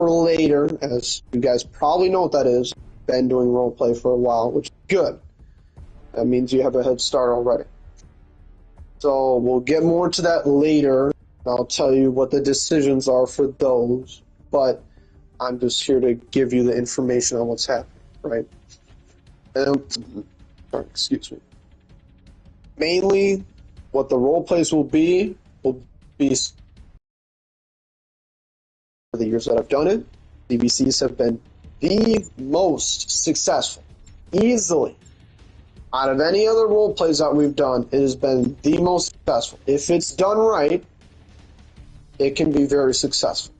or later, as you guys probably know what that is. Been doing roleplay for a while, which is good. That means you have a head start already. So we'll get more to that later. I'll tell you what the decisions are for those, but I'm just here to give you the information on what's happening, right? Excuse me. Mainly, what the role plays will be for the years that I've done it. DBCs have been the most successful, easily. Out of any other role plays that we've done, it has been the most successful. If it's done right, it can be very successful.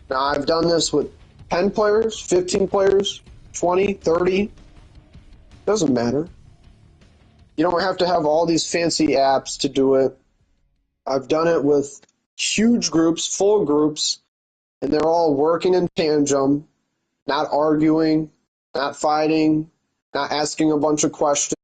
Now, I've done this with 10 players, 15 players, 20, 30. Doesn't matter. You don't have to have all these fancy apps to do it. I've done it with huge groups, full groups, and they're all working in tandem, not arguing, not fighting, not asking a bunch of questions.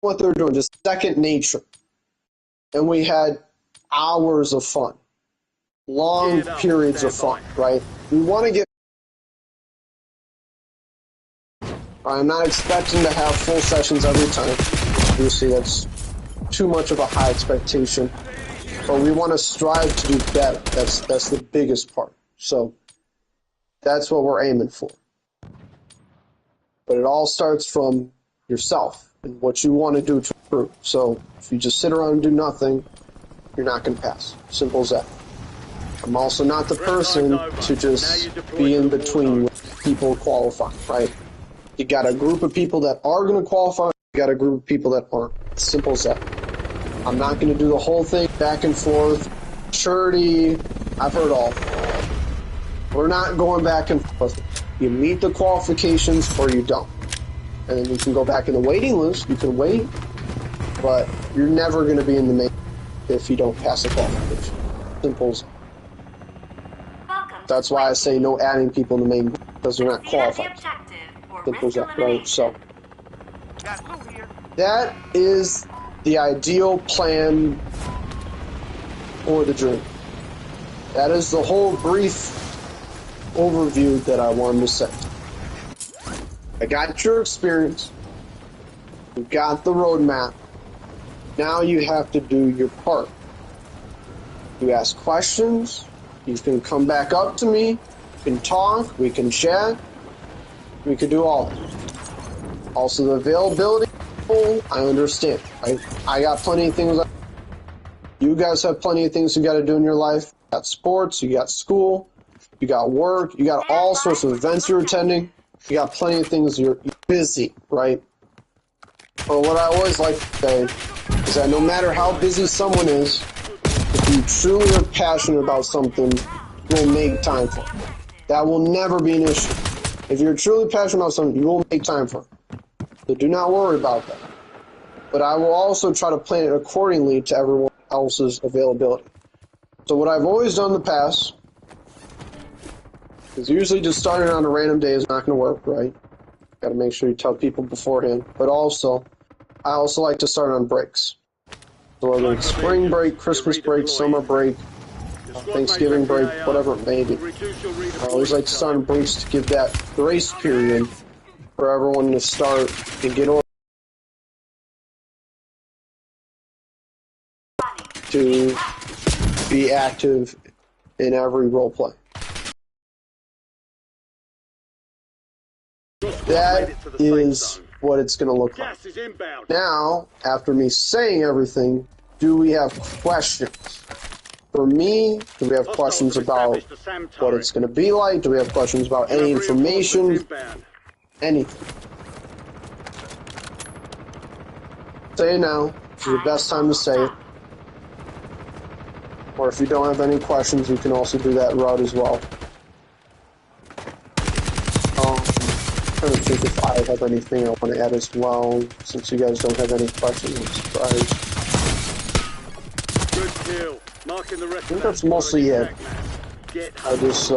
What they're doing, just second nature. And we had hours of fun, long periods of fun, right? We want to get... I'm not expecting to have full sessions every time. Obviously, that's too much of a high expectation. But we want to strive to do better. That's the biggest part. So that's what we're aiming for. But it all starts from yourself and what you want to do to improve. So if you just sit around and do nothing, you're not going to pass. Simple as that. I'm also not the person to just be in between with people qualifying, right? You got a group of people that are going to qualify, you got a group of people that aren't. Simple as that. I'm not going to do the whole thing back and forth. Maturity, I've heard all. We're not going back and forth. You meet the qualifications or you don't. And then you can go back in the waiting list, you can wait, but you're never going to be in the main if you don't pass the qualification. Simple as that. That's why I say no adding people in the main because they're not qualified. Simple as that, right? So, that is the ideal plan for the dream. That is the whole brief overview that I wanted to say. I got your experience. You got the roadmap. Now you have to do your part. You ask questions. You can come back up to me. We can talk. We can chat. We could do all that. Also, the availability, I understand. I got plenty of things. You guys have plenty of things you got to do in your life. You got sports. You got school. You got work. You got all sorts of events you're attending. You got plenty of things. You're busy, right? But what I always like to say is that no matter how busy someone is, if you truly are passionate about something, you will make time for it. That will never be an issue. If you're truly passionate about something, you will make time for it. So do not worry about that. But I will also try to plan it accordingly to everyone else's availability. So what I've always done in the past is usually just starting on a random day is not going to work, right? Got to make sure you tell people beforehand. But also, I also like to start on breaks. So whether it's spring break, Christmas break, summer break, Thanksgiving break, whatever it may be. I always like to start on breaks to give that grace period for everyone to start and get on to be active in every role play. That is what it's going to look like. Now, after me saying everything, do we have questions? For me, do we have questions about what it's going to be like? Do we have questions about any information? Anything. Say it now. This is the best time to say it. Or if you don't have any questions, you can also do that route as well. I'm trying to think if I have anything I want to add as well, since you guys don't have any questions. I'm surprised. Good kill. Marking the rest. I think that's mostly it. I just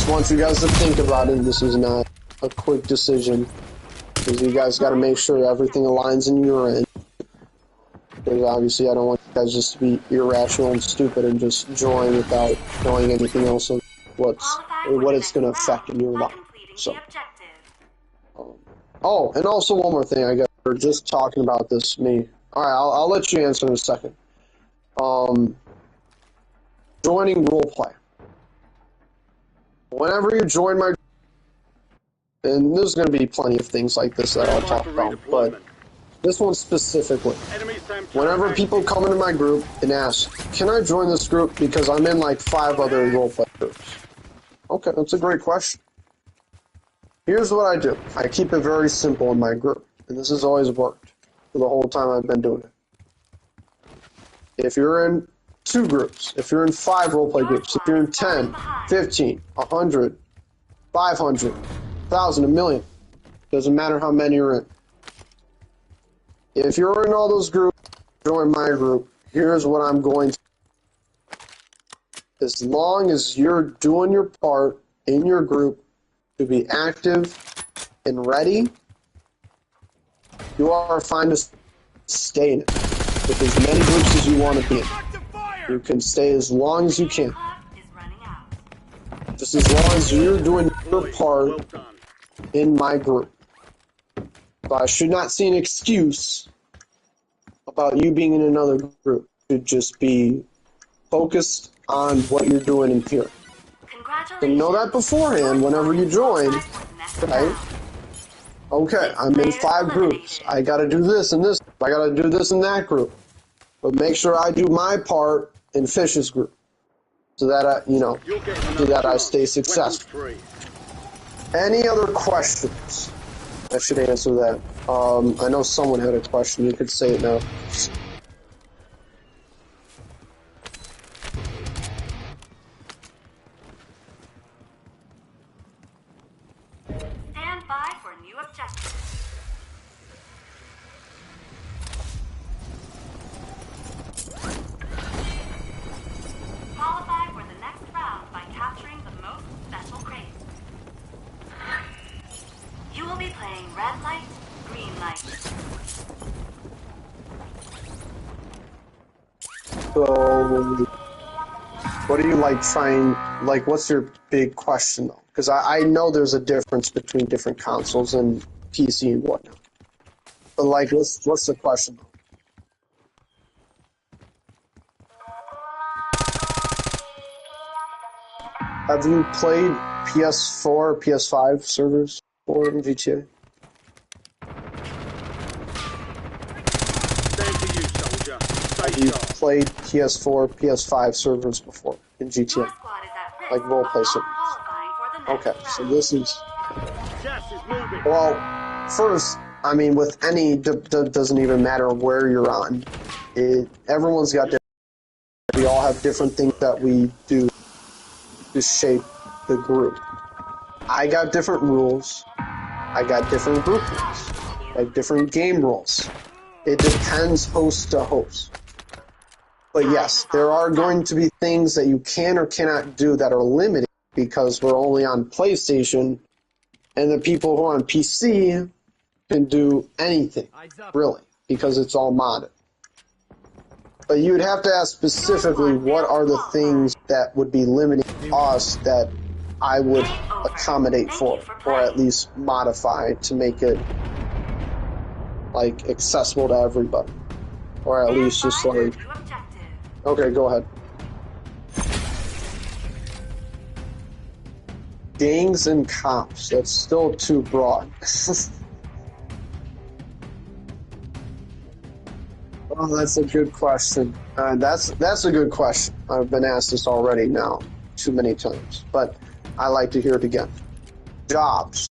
want you guys to think about it. This is not a quick decision. Because you guys got to make sure everything aligns in your end. Because obviously I don't want you guys just to be irrational and stupid and just join without knowing anything else of what it's going to affect in your life. So, oh, and also one more thing, I guess we're just talking about this. Me. All right, I'll let you answer in a second. Joining roleplay. Whenever you join my, and there's going to be plenty of things like this that I'll talk about, but this one specifically. Whenever people come into my group and ask, can I join this group because I'm in like 5 other roleplay groups? Okay, that's a great question. Here's what I do. I keep it very simple in my group, and this has always worked for the whole time I've been doing it. If you're in 2 groups, if you're in 5 roleplay groups, if you're in 10, 15, 100, 500, 1,000, a million, doesn't matter how many you're in. If you're in all those groups, join my group, here's what I'm going to do. As long as you're doing your part in your group to be active and ready, you are fine to stay in it with as many groups as you want to be in. You can stay as long as you can. Just as long as you're doing your part in my group. So I should not see an excuse about you being in another group. You should just be focused on what you're doing in here. So know that beforehand whenever you join, right? Okay, I'm in 5 groups. I gotta do this and this. I gotta do this in that group. But make sure I do my part in Fish's group. So that I, so that I stay successful. Any other questions? I should answer that. I know someone had a question. You could say it now. Stand by for new objectives. Qualify for the next round by capturing the most special crates. You will be playing red light, green light. So, what do you what's your big question though? Because I know there's a difference between different consoles and PC and whatnot. But what's the question though? Have you played PS4 or PS5 servers or in GTA? Have you played PS4, PS5 servers before in GTA? Like roleplay servers? Okay, so this is... Well, first, I mean, with any, doesn't even matter where you're on. Everyone's got different... We all have different things that we do to shape the group. I got different rules. I got different group rules. Like different game rules. It depends host to host. But yes, there are going to be things that you can or cannot do that are limited because we're only on PlayStation, and the people who are on PC can do anything, really, because it's all modded. But you'd have to ask specifically what are the things that would be limiting us that I would accommodate for, or at least modify to make it like accessible to everybody, or at least just like. Okay, go ahead. Gangs and cops. That's still too broad. Oh, that's a good question. That's a good question. I've been asked this already now too many times, but I like to hear it again. Jobs.